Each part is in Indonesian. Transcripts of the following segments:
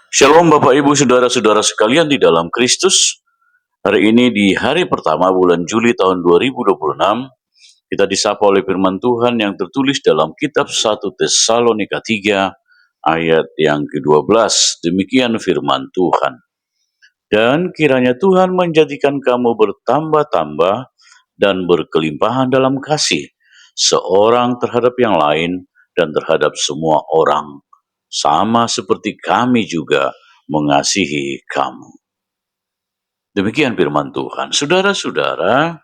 Shalom Bapak Ibu Saudara-saudara sekalian di dalam Kristus. Hari ini di hari pertama bulan Juli tahun 2026, kita disapa oleh firman Tuhan yang tertulis dalam kitab 1 Tesalonika 3 ayat yang ke-12. Demikian firman Tuhan. Dan kiranya Tuhan menjadikan kamu bertambah-tambah dan berkelimpahan dalam kasih, seorang terhadap yang lain dan terhadap semua orang, sama seperti kami juga mengasihi kamu. Demikian firman Tuhan. Saudara-saudara,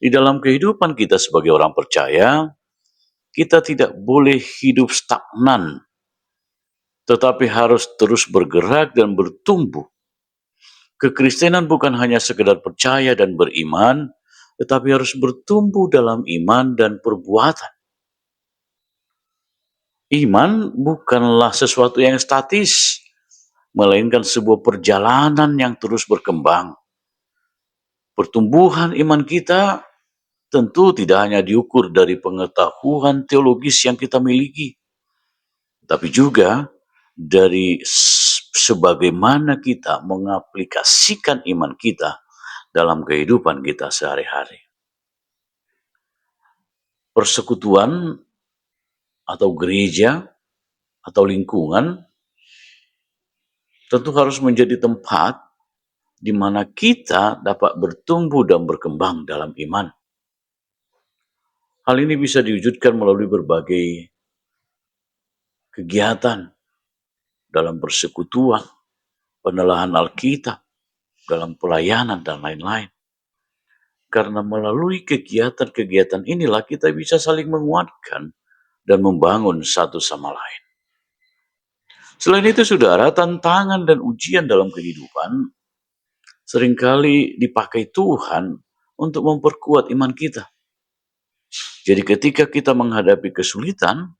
di dalam kehidupan kita sebagai orang percaya, kita tidak boleh hidup stagnan, tetapi harus terus bergerak dan bertumbuh. Kekristenan bukan hanya sekedar percaya dan beriman, tetapi harus bertumbuh dalam iman dan perbuatan. Iman bukanlah sesuatu yang statis, melainkan sebuah perjalanan yang terus berkembang. Pertumbuhan iman kita tentu tidak hanya diukur dari pengetahuan teologis yang kita miliki, tapi juga dari sebagaimana kita mengaplikasikan iman kita dalam kehidupan kita sehari-hari. Persekutuan atau gereja atau lingkungan tentu harus menjadi tempat di mana kita dapat bertumbuh dan berkembang dalam iman. Hal ini bisa diwujudkan melalui berbagai kegiatan dalam persekutuan, penelaahan Alkitab, dalam pelayanan, dan lain-lain. Karena melalui kegiatan-kegiatan inilah kita bisa saling menguatkan dan membangun satu sama lain. Selain itu, saudara, tantangan dan ujian dalam kehidupan seringkali dipakai Tuhan untuk memperkuat iman kita. Jadi ketika kita menghadapi kesulitan,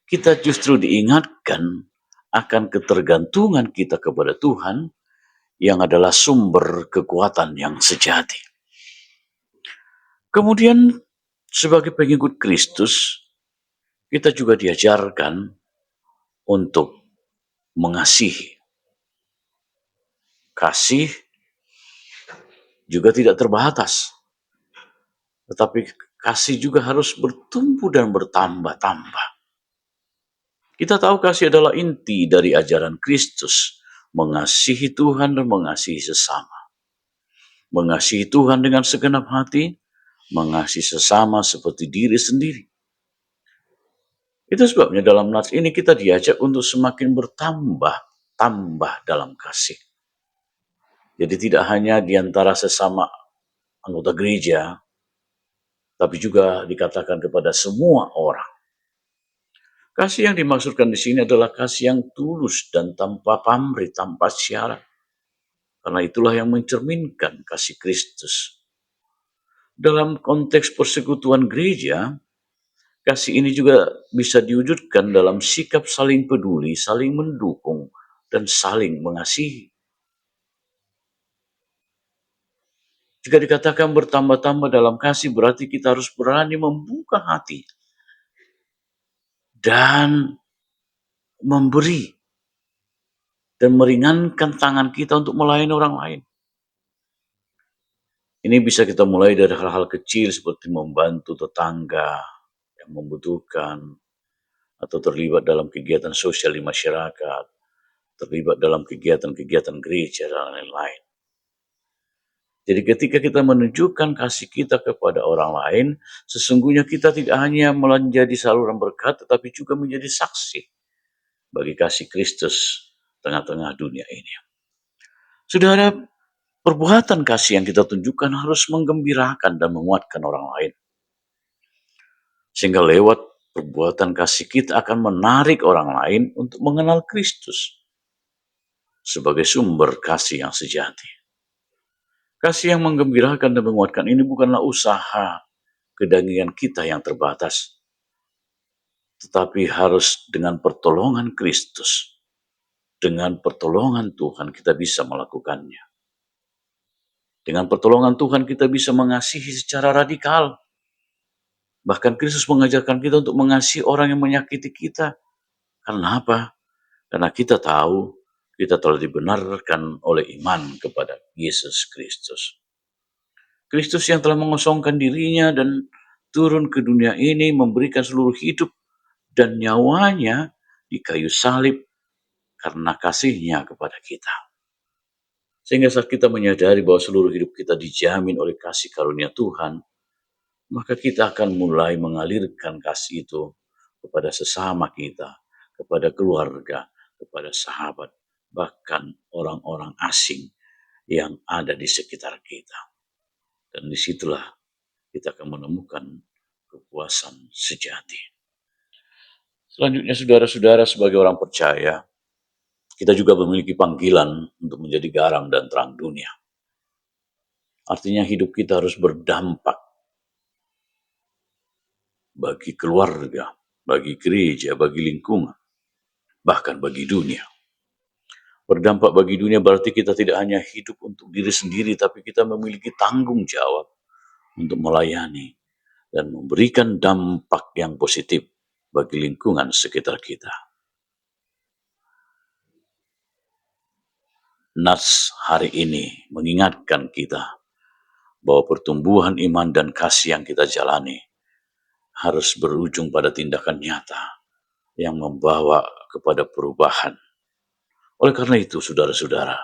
kita justru diingatkan akan ketergantungan kita kepada Tuhan yang adalah sumber kekuatan yang sejati. Kemudian sebagai pengikut Kristus, kita juga diajarkan untuk mengasihi. Kasih juga tidak terbatas, tetapi kasih juga harus bertumbuh dan bertambah-tambah. Kita tahu kasih adalah inti dari ajaran Kristus, mengasihi Tuhan dan mengasihi sesama. Mengasihi Tuhan dengan segenap hati, mengasihi sesama seperti diri sendiri. Itu sebabnya dalam nats ini kita diajak untuk semakin bertambah dalam kasih. Jadi tidak hanya di antara sesama anggota gereja, tapi juga dikatakan kepada semua orang. Kasih yang dimaksudkan di sini adalah kasih yang tulus dan tanpa pamrih, tanpa syarat. Karena itulah yang mencerminkan kasih Kristus. Dalam konteks persekutuan gereja, kasih ini juga bisa diwujudkan dalam sikap saling peduli, saling mendukung, dan saling mengasihi. Jika dikatakan bertambah-tambah dalam kasih, berarti kita harus berani membuka hati dan memberi dan meringankan tangan kita untuk melayani orang lain. Ini bisa kita mulai dari hal-hal kecil seperti membantu tetangga yang membutuhkan, atau terlibat dalam kegiatan sosial di masyarakat, terlibat dalam kegiatan-kegiatan gereja, dan lain-lain. Jadi ketika kita menunjukkan kasih kita kepada orang lain, sesungguhnya kita tidak hanya menjadi saluran berkat, tetapi juga menjadi saksi bagi kasih Kristus tengah-tengah dunia ini. Saudara, perbuatan kasih yang kita tunjukkan harus menggembirakan dan menguatkan orang lain. Sehingga lewat perbuatan kasih kita akan menarik orang lain untuk mengenal Kristus sebagai sumber kasih yang sejati. Kasih yang menggembirakan dan menguatkan ini bukanlah usaha kedagingan kita yang terbatas, tetapi harus dengan pertolongan Kristus, dengan pertolongan Tuhan kita bisa melakukannya. Dengan pertolongan Tuhan kita bisa mengasihi secara radikal. Bahkan Kristus mengajarkan kita untuk mengasihi orang yang menyakiti kita. Karena apa? Karena kita tahu Kita telah dibenarkan oleh iman kepada Yesus Kristus. Kristus yang telah mengosongkan dirinya dan turun ke dunia ini memberikan seluruh hidup dan nyawanya di kayu salib karena kasihnya kepada kita. Sehingga saat kita menyadari bahwa seluruh hidup kita dijamin oleh kasih karunia Tuhan, maka kita akan mulai mengalirkan kasih itu kepada sesama kita, kepada keluarga, kepada sahabat, bahkan orang-orang asing yang ada di sekitar kita. Dan disitulah kita akan menemukan kepuasan sejati. Selanjutnya saudara-saudara, sebagai orang percaya, kita juga memiliki panggilan untuk menjadi garam dan terang dunia. Artinya hidup kita harus berdampak bagi keluarga, bagi gereja, bagi lingkungan, bahkan bagi dunia. Berdampak bagi dunia berarti kita tidak hanya hidup untuk diri sendiri, tapi kita memiliki tanggung jawab untuk melayani dan memberikan dampak yang positif bagi lingkungan sekitar kita. Nas hari ini mengingatkan kita bahwa pertumbuhan iman dan kasih yang kita jalani harus berujung pada tindakan nyata yang membawa kepada perubahan. Oleh karena itu, saudara-saudara,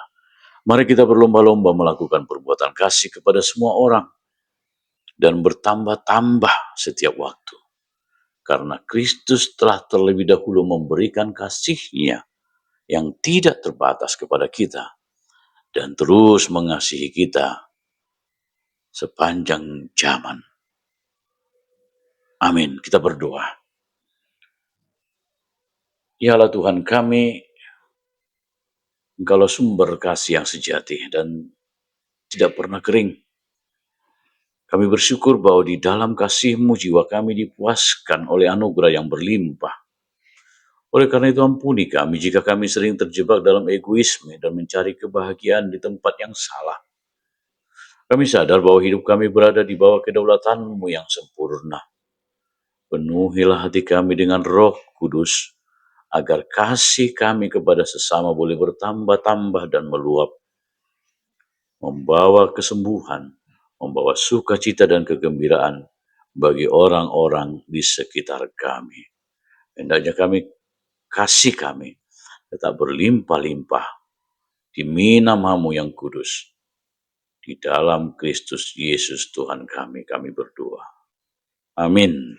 mari kita berlomba-lomba melakukan perbuatan kasih kepada semua orang dan bertambah-tambah setiap waktu. Karena Kristus telah terlebih dahulu memberikan kasih-Nya yang tidak terbatas kepada kita dan terus mengasihi kita sepanjang zaman. Amin. Kita berdoa. Ya Allah Tuhan kami, Engkaulah sumber kasih yang sejati dan tidak pernah kering. Kami bersyukur bahwa di dalam kasih-Mu jiwa kami dipuaskan oleh anugerah yang berlimpah. Oleh karena itu ampuni kami jika kami sering terjebak dalam egoisme dan mencari kebahagiaan di tempat yang salah. Kami sadar bahwa hidup kami berada di bawah kedaulatan-Mu yang sempurna. Penuhilah hati kami dengan Roh Kudus, agar kasih kami kepada sesama boleh bertambah-tambah dan meluap, membawa kesembuhan, membawa sukacita dan kegembiraan bagi orang-orang di sekitar kami. Hendaknya kasih kami tetap berlimpah-limpah demi nama-Mu yang kudus. Di dalam Kristus Yesus Tuhan kami berdoa. Amin.